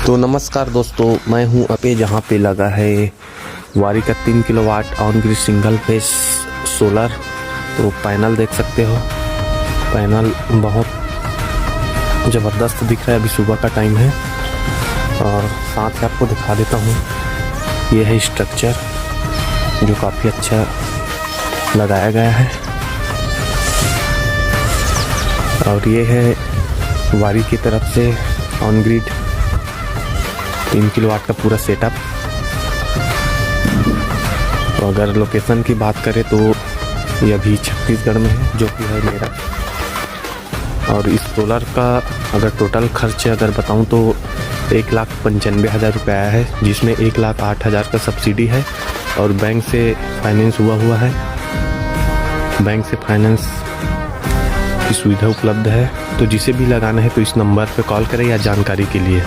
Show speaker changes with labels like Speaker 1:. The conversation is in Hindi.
Speaker 1: तो नमस्कार दोस्तों, मैं हूं पे जहां पे लगा है वारी का 3 kilowatt on grid single phase solar. तो पैनल देख सकते हो, पैनल बहुत ज़बरदस्त दिख रहा है। अभी सुबह का टाइम है और साथ ही आपको दिखा देता हूं, ये है स्ट्रक्चर जो काफ़ी अच्छा लगाया गया है। और ये है वारी की तरफ से ऑन ग्रिड 3 किलोवाट का पूरा सेटअप। तो अगर लोकेशन की बात करें तो ये अभी छत्तीसगढ़ में है, जो कि है मेरा। और इस सोलर का अगर टोटल खर्च अगर बताऊं तो 1,95,000 रुपये आया है, जिसमें 1,08,000 का सब्सिडी है और बैंक से फाइनेंस हुआ है। बैंक से फाइनेंस की सुविधा उपलब्ध है। तो जिसे भी लगाना है तो इस नंबर पर कॉल करें या जानकारी के लिए।